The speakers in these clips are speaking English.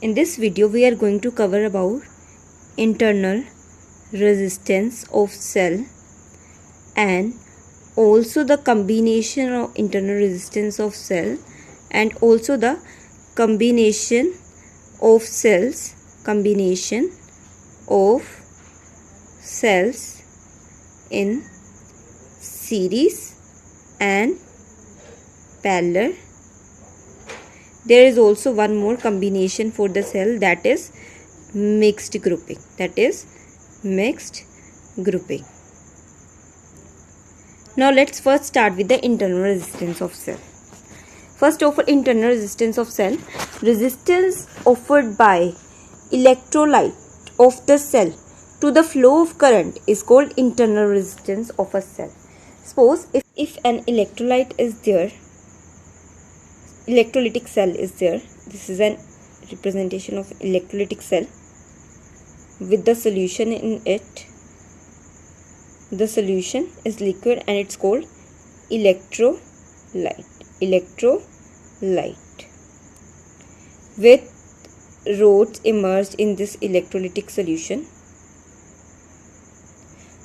In this video we are going to cover about internal resistance of cell and also the combination of internal resistance of cell and also the combination of cells in series and parallel. There is also one more combination for the cell, that is mixed grouping. Now let's first start with the internal resistance of cell. First of all, internal resistance of cell, resistance offered by electrolyte of the cell to the flow of current is called internal resistance of a cell. Suppose if an electrolyte is there, electrolytic cell is there, this is an representation of electrolytic cell with the solution in it. The solution is liquid and it's called electrolyte with rods immersed in this electrolytic solution.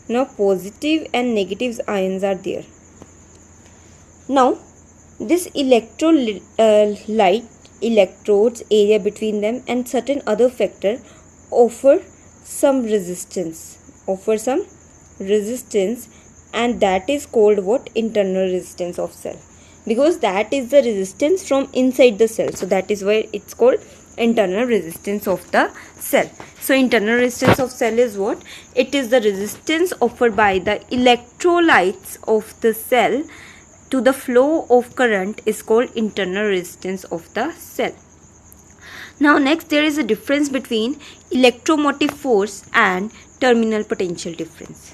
Now positive and negative ions are there. Now this electrolyte electrodes, area between them and certain other factor offer some resistance, and that is called what? Internal resistance of cell, because that is the resistance from inside the cell. So that is why it's called internal resistance of the cell. So internal resistance of cell is what? It is the resistance offered by the electrolytes of the cell to the flow of current is called internal resistance of the cell. Now next, there is a difference between electromotive force and terminal potential difference.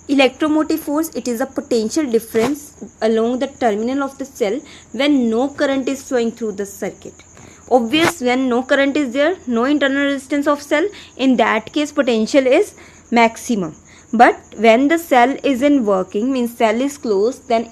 Electromotive force, it is a potential difference along the terminal of the cell when no current is flowing through the circuit. Obvious, when no current is there, no internal resistance of cell, in that case potential is maximum. But when the cell is in working, means cell is closed, then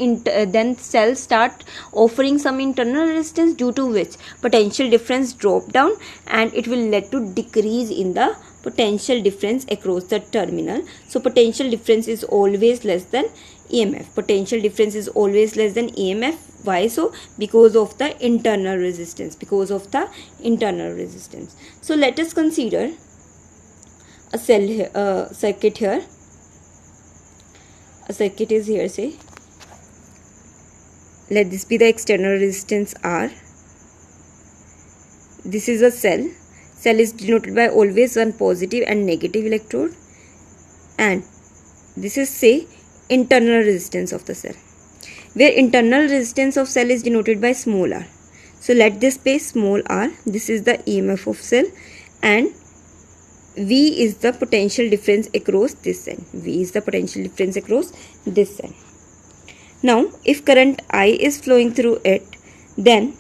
cell start offering some internal resistance, due to which potential difference drop down and it will lead to decrease in the potential difference across the terminal. So potential difference is always less than EMF. Potential difference is always less than EMF. Why so? Because of the internal resistance. So let us consider a circuit here. A circuit is here, say. Let this be the external resistance R. This is a cell. Cell is denoted by always one positive and negative electrode. And this is, say, internal resistance of the cell, where internal resistance of cell is denoted by small r. So let this be small r. This is the EMF of cell, and V is the potential difference across this end. Now if current I is flowing through it, then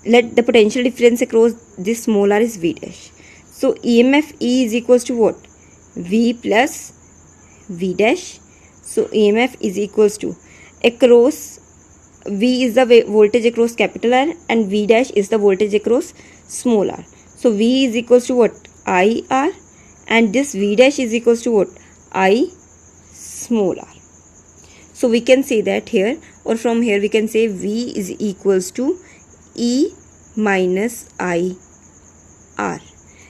let the potential difference across this small r is V dash. So EMF E is equals to what? V plus V dash. So EMF is equals to, across V is the voltage across capital R and V dash is the voltage across small r. So V is equals to what? IR, and this V dash is equals to what? I small r. So we can say that here, or from here we can say V is equals to E minus IR.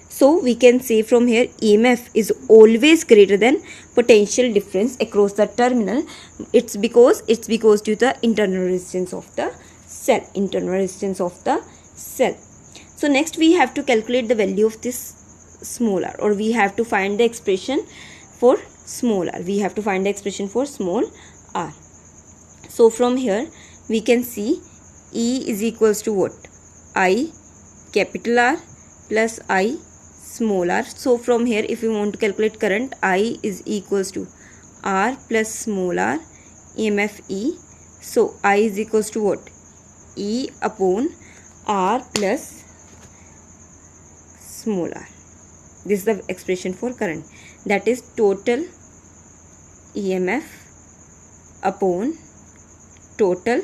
So we can say from here EMF is always greater than potential difference across the terminal. It's because due to the internal resistance of the cell. So next we have to calculate the value of this small r, or we have to find the expression for small r. So from here we can see E is equals to what? I capital R plus I small r. So from here, if you want to calculate current, I is equals to R plus small r EMF E. So I is equals to what? E upon R plus small r. This is the expression for current, that is total EMF upon total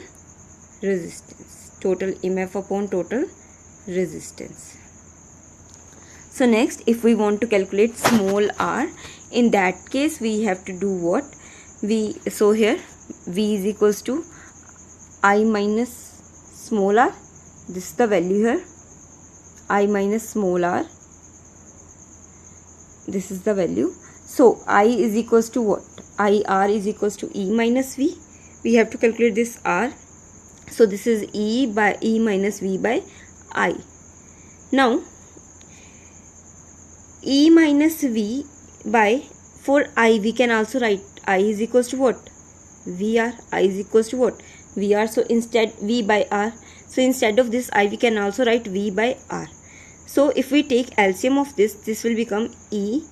resistance. So next, if we want to calculate small r, in that case we have to do what? So here v is equals to I minus small r. This is the value here, I minus small r. This is the value. So I is equals to what? IR is equals to E minus V. We have to calculate this R. So this is E minus V by I. Now E minus V by, for I we can also write I is equals to what? VR. I is equals to what? VR. So instead V by R. So instead of this I we can also write V by R. So if we take LCM of this will become E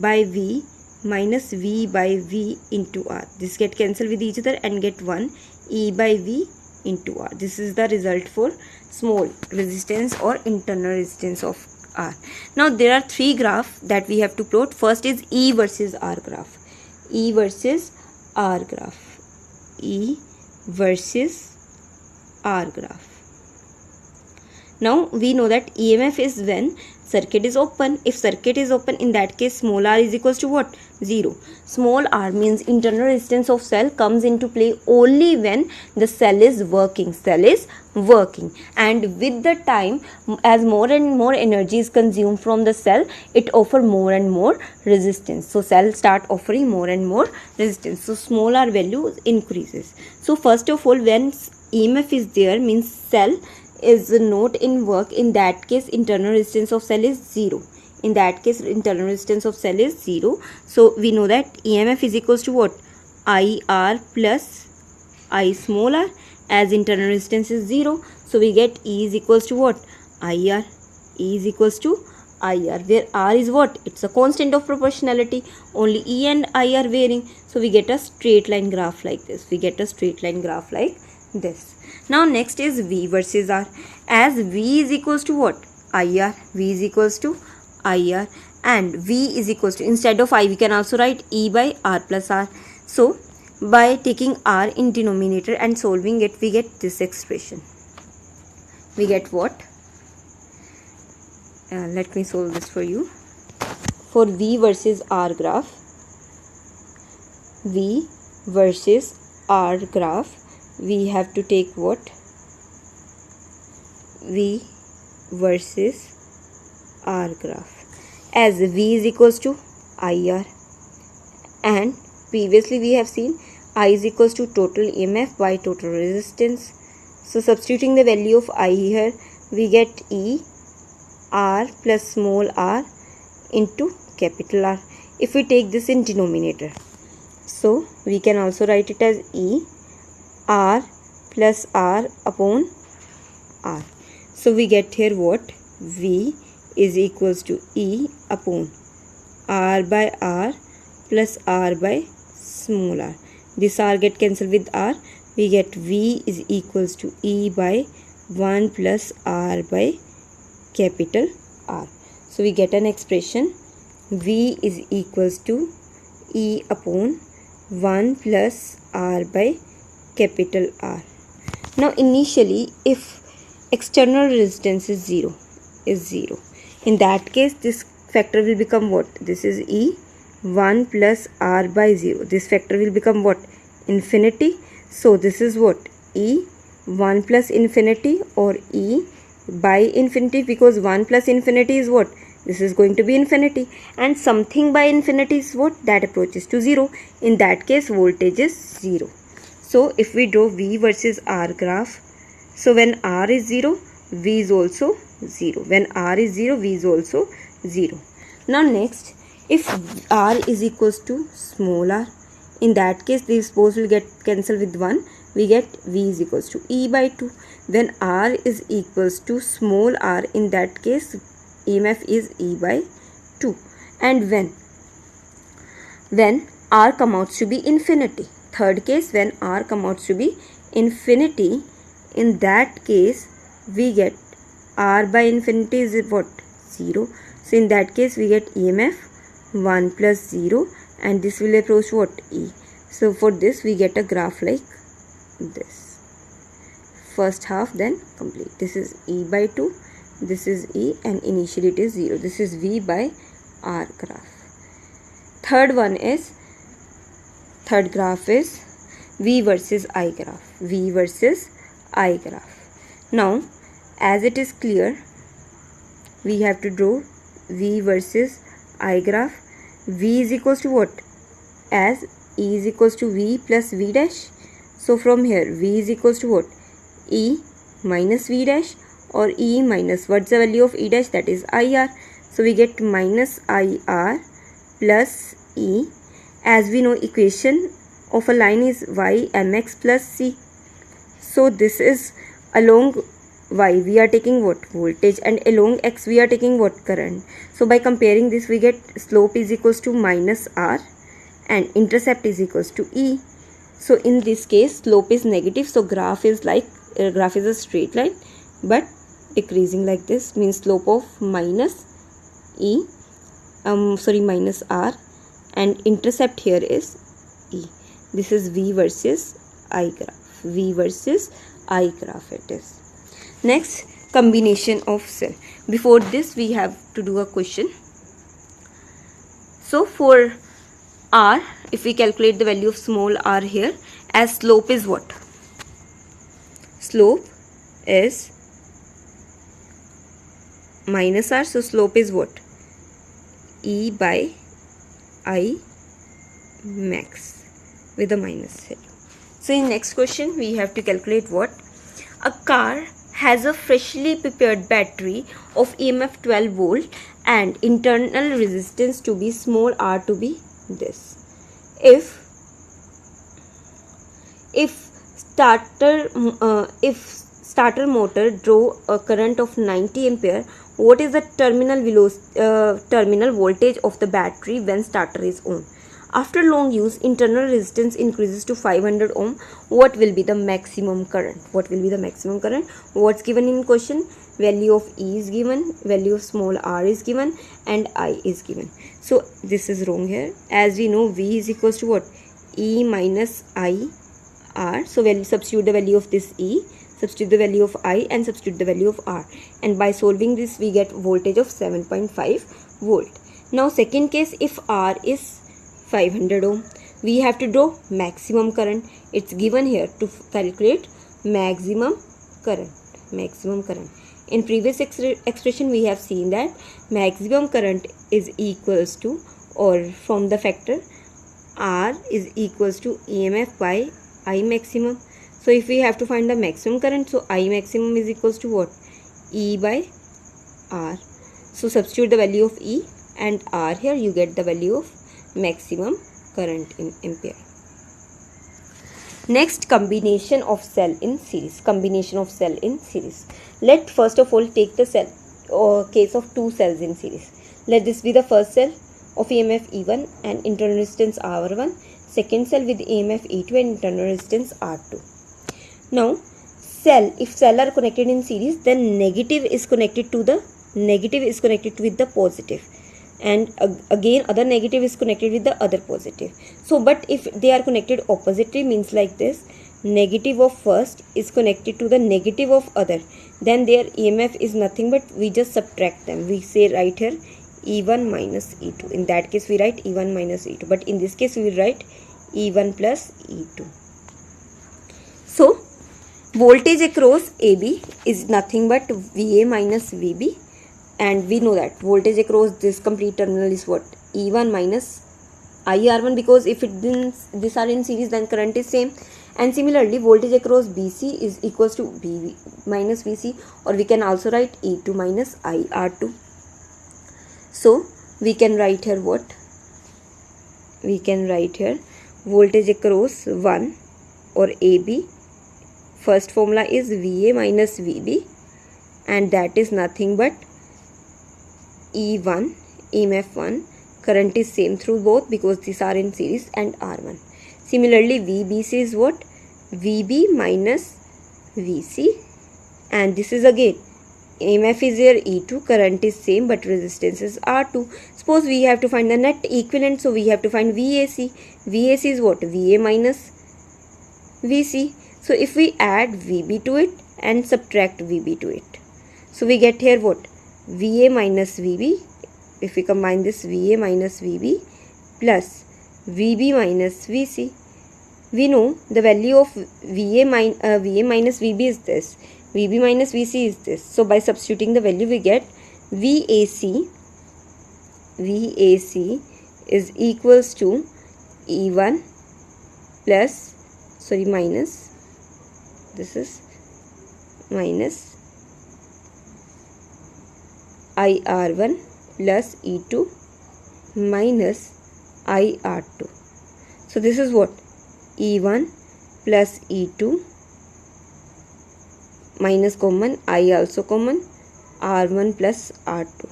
by V minus V by V into R. This get cancelled with each other and get 1 E by V into R. This is the result for small resistance or internal resistance of R. Now there are three graphs that we have to plot. First is E versus R graph. E versus R graph. E versus R graph. Now we know that EMF is when circuit is open. If circuit is open, in that case small r is equals to what? 0. Small r means internal resistance of cell comes into play only when the cell is working. And with the time, as more and more energy is consumed from the cell, it offer more and more resistance. So cell start offering more and more resistance. So small r value increases. So first of all, when EMF is there, means cell is not in work. In that case internal resistance of cell is 0. In that case internal resistance of cell is 0. So we know that EMF is equals to what? IR plus I small r, as internal resistance is 0. So we get E is equals to what? IR. E is equals to IR, where R is what? It's a constant of proportionality. Only E and I are varying. So we get a straight line graph like this. Now next is V versus R. As V is equals to what? IR. V is equals to IR, and V is equals to, instead of I we can also write E by R plus R. So by taking R in denominator and solving it, we get this expression. We get what? Let me solve this for you. For V versus R graph, V versus R graph, we have to take what? V versus R graph, as V is equals to IR, and previously we have seen I is equals to total EMF by total resistance. So substituting the value of I here, we get E R plus small r into capital R. If we take this in denominator, so we can also write it as E R plus R upon R. So we get here what? V is equals to E upon R by R plus R by small r. This R get cancelled with R. We get V is equals to E by 1 plus R by capital R. So we get an expression V is equals to E upon 1 plus R by capital R. Now initially, if external resistance is 0, in that case this factor will become what? This is E 1 plus R by 0. This factor will become what? Infinity. So this is what? E 1 plus infinity or E by infinity, because 1 plus infinity is what? This is going to be infinity, and something by infinity is what? That approaches to 0. In that case voltage is 0. So if we draw V versus R graph, so when R is 0, V is also 0. When R is 0, V is also 0. Now next, if R is equals to small r, in that case these both will get cancelled with 1. We get V is equals to E by 2. When R is equals to small r, in that case EMF is E by 2. And when R comes out to be infinity, third case, when R comes out to be infinity, in that case we get R by infinity is what? 0. So in that case we get EMF 1 plus 0, and this will approach what? E. So for this we get a graph like this. First half, then complete. This is E by 2, this is E, and initially it is 0. This is V by R graph. Third graph is V versus I graph. V versus I graph. Now, as it is clear, we have to draw V versus I graph. V is equals to what? As E is equals to V plus V dash. So from here, V is equals to what? E minus V dash, or E minus, what's the value of E dash? That is IR. So we get minus IR plus E. As we know, equation of a line is Y mx plus C. So this is along Y we are taking what? Voltage, and along X we are taking what? Current. So by comparing this, we get slope is equals to minus R and intercept is equals to E. So in this case, slope is negative, so graph is like graph is a straight line but decreasing like this, means slope of minus minus R, and intercept here is E. This is V versus I graph. V versus I graph it is. Next, combination of cell. Before this, we have to do a question. So for R, if we calculate the value of small r here, as slope is what? Slope is minus r, so slope is what? E by I max with a minus here. So in next question, we have to calculate what? A car has a freshly prepared battery of EMF 12 volt and internal resistance to be small r to be this. If starter motor draw a current of 90 ampere, what is the terminal voltage of the battery when starter is on? After long use, internal resistance increases to 500 ohm. What will be the maximum current? What will be the maximum current? What's given in question? Value of E is given, value of small r is given, and I is given. So this is wrong here. As we know, V is equals to what? E minus I R. So substitute the value of this E, substitute the value of I, and substitute the value of R. And by solving this, we get voltage of 7.5 volt. Now second case, if R is 500 ohm, we have to draw maximum current. It's given here to calculate maximum current. In previous expression, we have seen that maximum current is equals to, or from the factor R is equals to EMF by I maximum. So if we have to find the maximum current, so I maximum is equals to what? E by R. So substitute the value of E and R here, you get the value of maximum current in ampere. Next, combination of cell in series. Let first of all take the cell or case of two cells in series. Let this be the first cell of EMF E1 and internal resistance R1. Second cell with EMF E2 and internal resistance R2. Now, if cell are connected in series, then negative is connected with the positive, and again other negative is connected with the other positive. So but if they are connected oppositely, means like this, negative of first is connected to the negative of other, then their EMF is nothing but we just subtract them. We say right here E1 minus E2. In that case we write E1 minus E2, but in this case we will write E1 plus E2. So voltage across AB is nothing but VA minus VB, and we know that voltage across this complete terminal is what? E1 minus IR1, because if these are in series, then current is same. And similarly, voltage across BC is equals to BV minus VC, or we can also write E2 minus IR2. So we can write here what? We can write here voltage across 1 or AB. First formula is VA minus VB, and that is nothing but E1, EMF1. Current is same through both because these are in series, and R1. Similarly, VBC is what? VB minus VC, and this is again EMF is here E2, current is same but resistance is R2. Suppose we have to find the net equivalent, so we have to find VAC. VAC is what? VA minus VC. So if we add VB to it and subtract VB to it, So we get here what? VA minus VB. If we combine this, VA minus VB plus VB minus VC. We know the value of VA minus VB is this. VB minus VC is this. So by substituting the value, we get VAC is equals to E1 minus, this is minus IR1 plus E2 minus IR2. So this is what? E1 plus E2 minus common, I also common, R1 plus R2.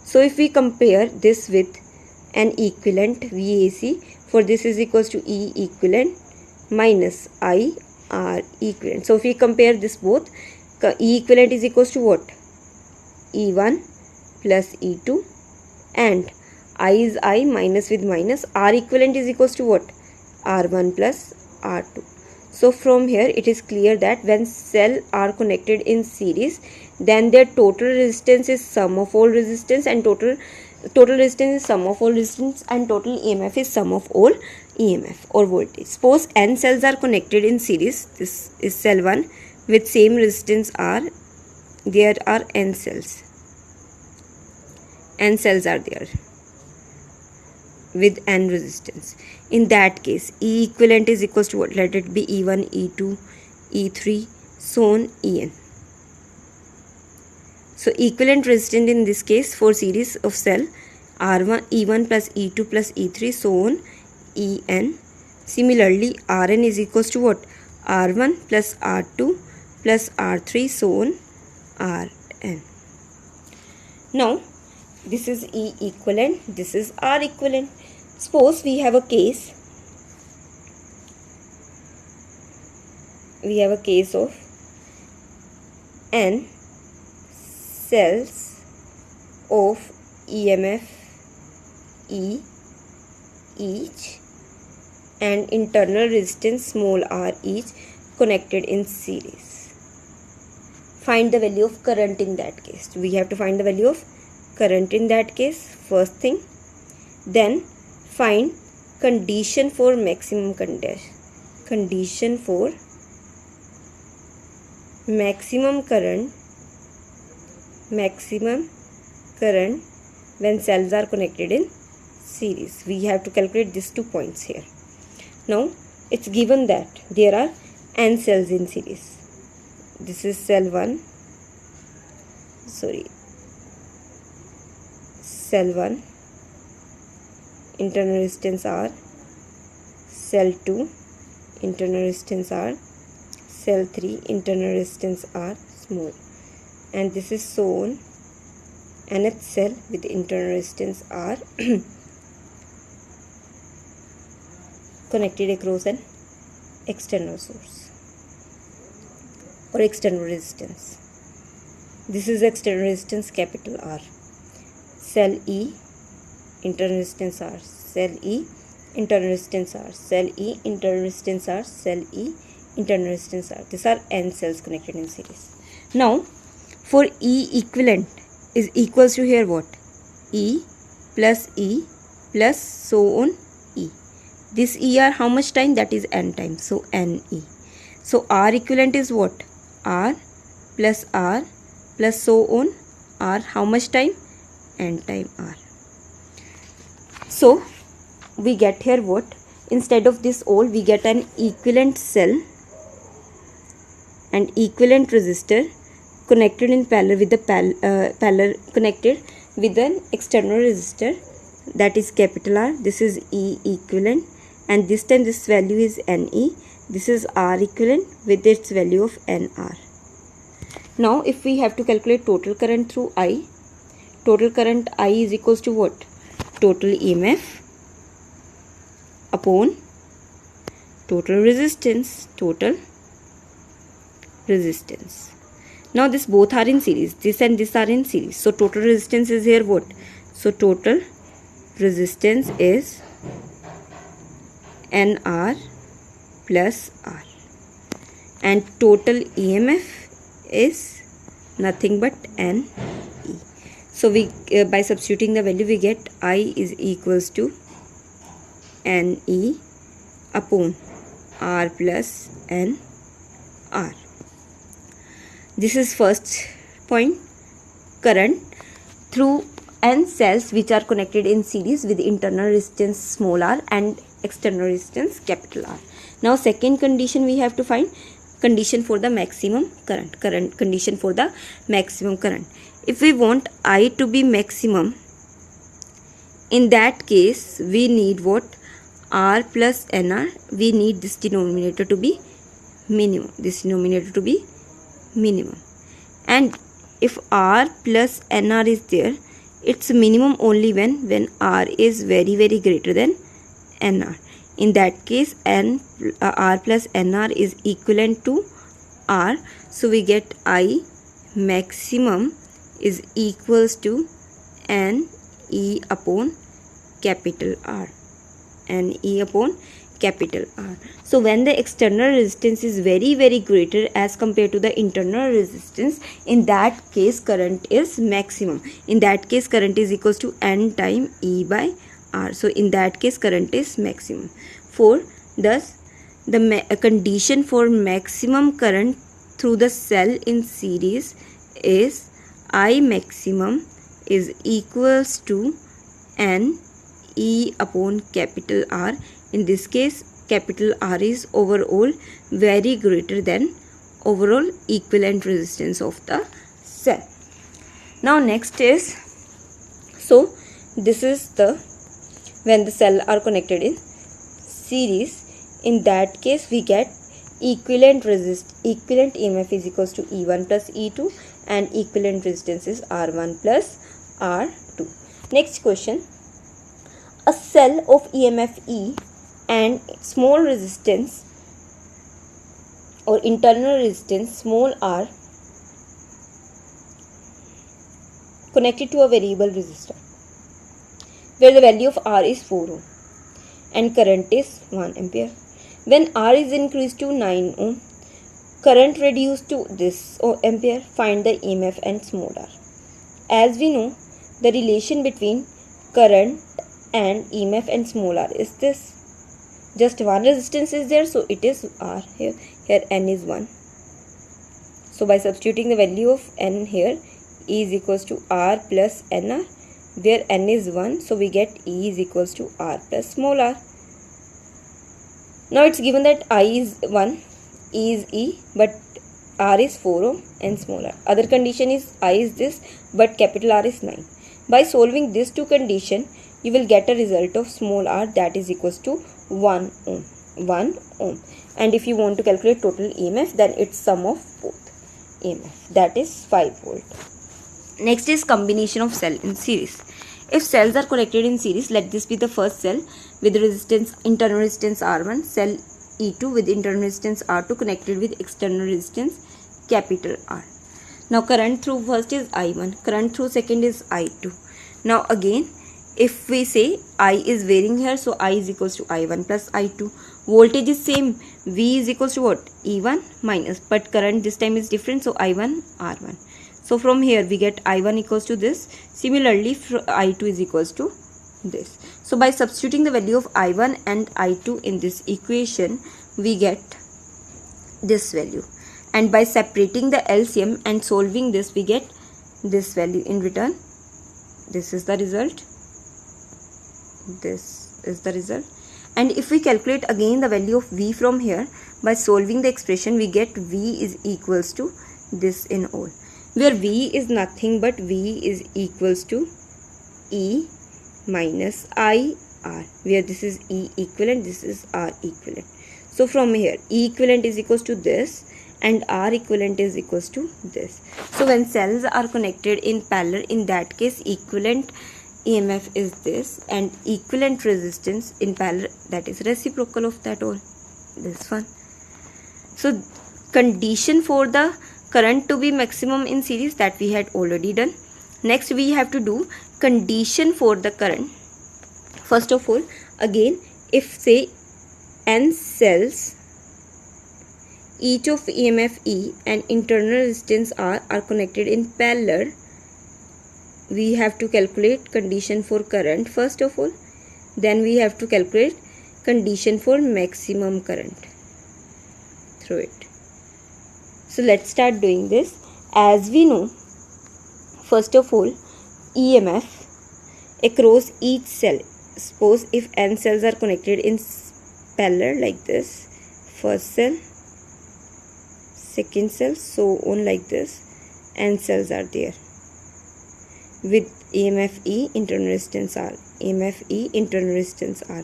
So if we compare this with an equivalent VAC, for this is equals to E equivalent minus I R equivalent. So if we compare this both, E equivalent is equals to what? E1 plus E2, and I is I, minus with minus, R equivalent is equals to what? R1 plus R2. So from here it is clear that when cells are connected in series, then their total resistance is sum of all resistance, and total resistance is sum of all resistance, and total EMF is sum of all EMF or voltage. Suppose n cells are connected in series. This is cell 1 with same resistance R. There are n cells. N cells are there with n resistance. In that case, E equivalent is equals to what? Let it be E1, E2, E3, so on, En. So equivalent resistance in this case for series of cell R1, E1 plus E2 plus E3, so on, En. Similarly, Rn is equals to what? R1 plus R2 plus R3, so on, Rn. Now, this is E equivalent, this is R equivalent. Suppose we have a case of n cells of EMF E each and internal resistance small r each connected in series. Find the value of current in that case. We have to find the value of current in that case, first thing. Then find condition for maximum current when cells are connected in series. We have to calculate these 2 points here. Now it's given that there are n cells in series. This is cell 1, internal resistance R, cell 2 internal resistance R, cell 3 internal resistance R small, and this is so on nth cell with internal resistance R connected across an external source or external resistance. This is external resistance capital R. Cell E internal resistance R, cell E internal resistance R, cell E internal resistance R, cell E internal resistance R. These are n cells connected in series. Now for E equivalent is equals to here what? E plus so on E. This E R how much time? That is n times, so NE. So R equivalent is what? R plus so on R how much time? N time R. So we get here what? Instead of this all, we get an equivalent cell and equivalent resistor connected in parallel with the connected with an external resistor, that is capital R. This is E equivalent, and this time this value is NE. This is R equivalent with its value of NR. Now if we have to calculate total current through I, total current I is equals to what? Total EMF upon total resistance. Now this both are in series, this and this are in series, so total resistance is here what? So total resistance is NR plus R, and total EMF is nothing but N E. So we by substituting the value we get I is equals to N E upon R plus N R. This is first point. Current through N cells which are connected in series with internal resistance small r and external resistance capital R. Now second condition we have to find, condition for the maximum current. Condition for the maximum current. If we want I to be maximum, in that case we need what? R plus NR. We need this denominator to be minimum. And if R plus NR is there, it's minimum only when R is very greater than NR. In that case R plus NR is equivalent to R. So we get I maximum is equals to NE upon capital R. NE upon capital R. So when the external resistance is very greater as compared to the internal resistance, in that case current is maximum. In that case current is equals to N time E by R. So in that case current is maximum. Thus the condition for maximum current through the cell in series is I maximum is equals to N E upon capital R. In this case capital R is overall very greater than overall equivalent resistance of the cell. Now next is, so this is the when the cell are connected in series, in that case we get equivalent EMF is equals to E1 plus E2 and equivalent resistance is R1 plus R2. Next question, a cell of EMF E and small resistance or internal resistance small r connected to a variable resistor where the value of R is 4 ohm and current is 1 ampere. When R is increased to 9 ohm, current reduced to this ampere, find the EMF and small r. As we know, the relation between current and EMF and small r is this. Just one resistance is there, so it is R here. Here N is 1. So by substituting the value of N here, E is equals to R plus NR, where N is 1, so we get E is equals to R plus small r. Now it's given that I is 1, E is E, but R is 4 ohm and small r. Other condition is I is this, but capital R is 9. By solving these two condition, you will get a result of small r that is equals to 1 ohm. And if you want to calculate total EMF, then it's sum of both EMF, that is 5 volt. Next is combination of cell in series. If cells are connected in series, let this be the first cell with resistance, internal resistance R1, cell E2 with internal resistance R2 connected with external resistance capital R. Now current through first is I1, current through second is I2. Now again, if we say I is varying here, so I is equals to I1 plus I2. Voltage is same, V is equals to what? E1 minus, but current this time is different, so I1 R1. So from here we get I1 equals to this. Similarly I2 is equals to this. So by substituting the value of I1 and I2 in this equation, we get this value. And by separating the LCM and solving this, we get this value in return. This is the result. This is the result. And if we calculate again the value of V from here, by solving the expression we get V is equals to this in all, where V is nothing but V is equals to E minus I R, where this is E equivalent, this is R equivalent. So from here E equivalent is equals to this and R equivalent is equals to this. So when cells are connected in parallel, in that case equivalent EMF is this and equivalent resistance in parallel, that is reciprocal of that all, this one. So condition for the current to be maximum in series, that we had already done. Next we have to do condition for the current. First of all, again, if say N cells each of EMF E and internal resistance R are connected in parallel, we have to calculate condition for current first of all. Then we have to calculate condition for maximum current through it. So let's start doing this. As we know, first of all, EMF across each cell. Suppose if n cells are connected in parallel like this, first cell, second cell, so on like this, n cells are there with EMF E, internal resistance R, EMF E, internal resistance R,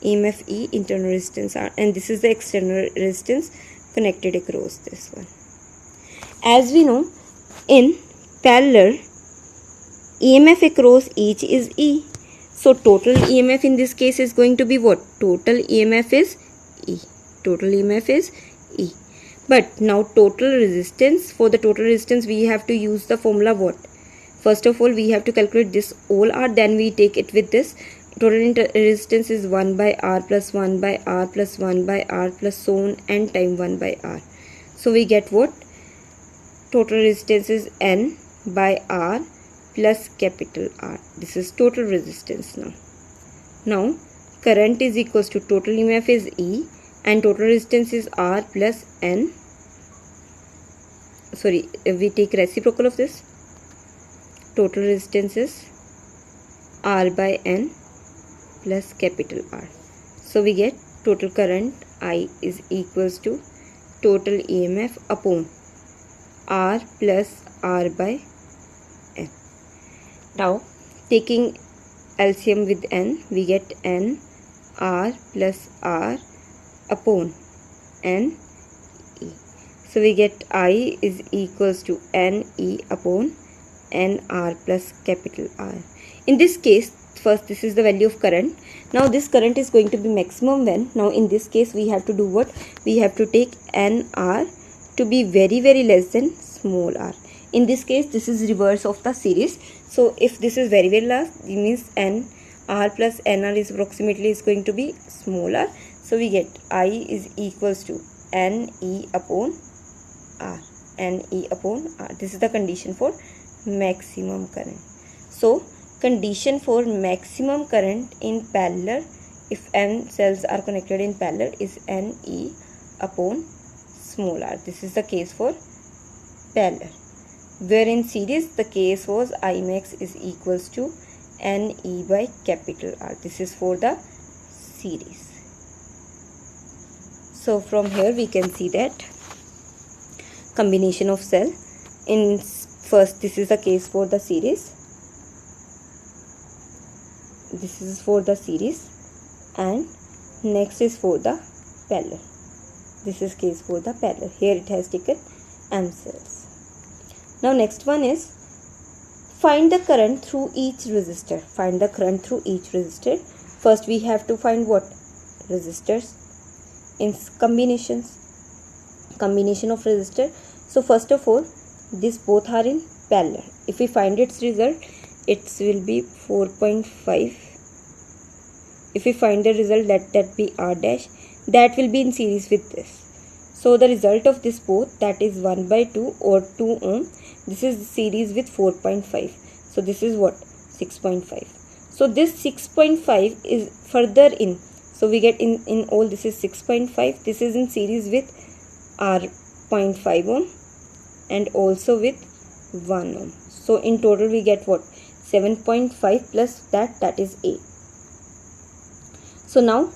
EMF E, internal resistance R, and this is the external resistance connected across this one. As we know, in parallel, EMF across each is E. So total EMF in this case is going to be what? Total EMF is E. Total EMF is E. But now total resistance, for the total resistance we have to use the formula what? First of all, we have to calculate this all R, then we take it with this. Total resistance is 1 by R plus 1 by R plus 1 by R plus so on n time 1 by R. So we get what? Total resistance is N by R plus capital R. This is total resistance now. Now current is equals to total EMF is E and total resistance is R plus N. Sorry, we take reciprocal of this. Total resistance is R by N plus capital R. So we get total current I is equals to total EMF upon R plus R by N. Now taking LCM with N, we get N R plus R upon N E. So we get I is equals to N E upon N R plus capital R. In this case, first this is the value of current. Now this current is going to be maximum when? Now in this case we have to do what? We have to take N R to be very less than small r. In this case this is reverse of the series. So if this is very large, it means N R plus N R is approximately is going to be smaller. So we get I is equals to N E upon R. N E upon R. This is the condition for maximum current. So condition for maximum current in parallel, if n cells are connected in parallel, is N E upon small r. This is the case for parallel. Where in series the case was I max is equals to N E by capital R. This is for the series. So from here we can see that combination of cell in first, this is the case for the series. This is for the series and next is for the parallel. This is case for the parallel. Here it has taken M cells. Now next one is find the current through each resistor. Find the current through each resistor. First we have to find what? Resistors in combinations. Combination of resistor. So first of all, these both are in parallel. If we find its result, it will be 4.5. If we find the result, let that be R dash, that will be in series with this. So the result of this both, that is 1 by 2 or 2 ohm. This is series with 4.5. So this is what? 6.5. So this 6.5 is further in. So we get in all this is 6.5. This is in series with R.5 ohm. And also with 1 ohm. So in total we get what? 7.5 plus that is 8. So now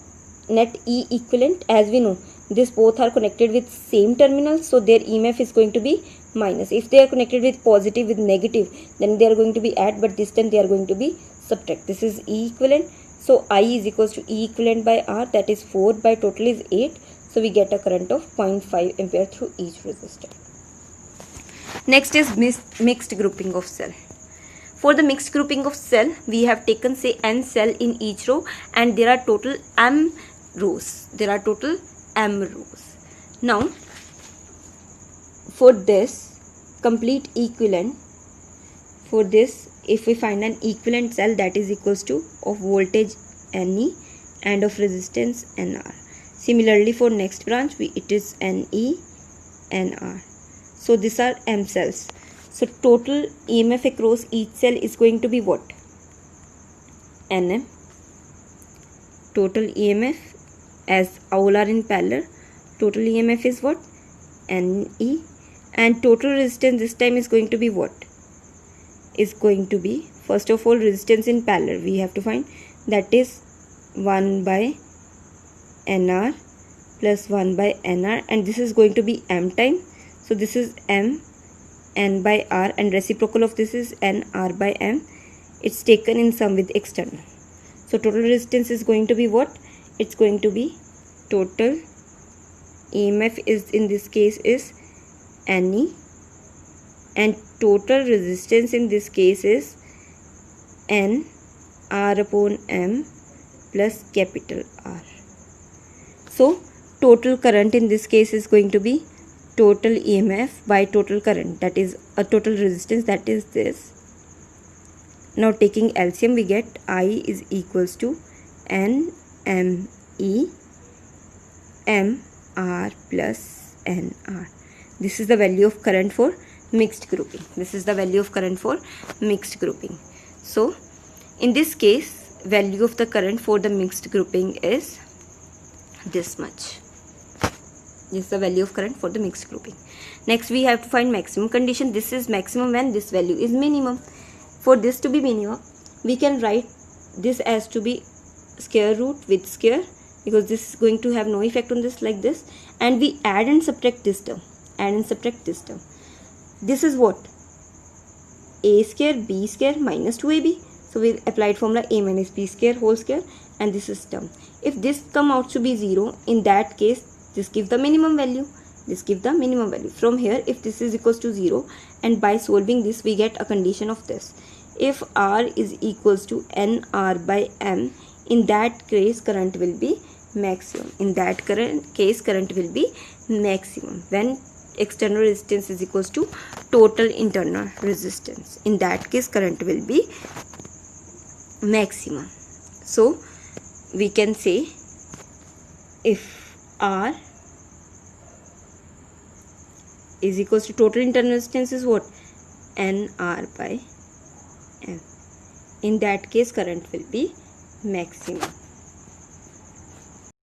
net E equivalent, as we know this both are connected with same terminal, so their EMF is going to be minus. If they are connected with positive with negative, then they are going to be add, but this time they are going to be subtract. This is E equivalent. So I is equals to E equivalent by R, that is 4 by total is 8. So we get a current of 0.5 ampere through each resistor. Next is mixed grouping of cell. For the mixed grouping of cell, we have taken say n cell in each row and there are total m rows. There are total m rows. Now, for this complete equivalent, for this if we find an equivalent cell, that is equals to of voltage Ne and of resistance Nr. Similarly for next branch, it is Ne NR. So these are M cells. So total EMF across each cell is going to be what? NM. Total EMF, as all are in parallel, total EMF is what? NE. And total resistance this time is going to be what? Is going to be, first of all, resistance in parallel we have to find, that is 1 by NR plus 1 by NR, and this is going to be M time. So this is M N by R, and reciprocal of this is N R by M. It's taken in sum with external. So total resistance is going to be what? It's going to be total EMF is in this case is NE, and total resistance in this case is N R upon M plus capital R. So total current in this case is going to be total EMF by total current, that is a total resistance, that is this. Now taking LCM we get I is equals to NME MR plus NR. This is the value of current for mixed grouping. This is the value of current for mixed grouping. So in this case, value of the current for the mixed grouping is this much. This is the value of current for the mixed grouping. Next we have to find maximum condition. This is maximum when this value is minimum. For this to be minimum, we can write this as to be square root with square, because this is going to have no effect on this, like this, and we add and subtract this term. Add and subtract this term. This is what? A square B square minus 2AB. So we applied formula A minus B square whole square, and this is term. If this come out to be 0, in that case this gives the minimum value. This gives the minimum value. From here, if this is equals to 0, and by solving this we get a condition of this. If R is equals to NR by M, in that case current will be maximum. In that case current will be maximum when external resistance is equals to total internal resistance. In that case current will be maximum. So we can say if R is equals to total internal resistance is what? NR by M. In that case current will be maximum.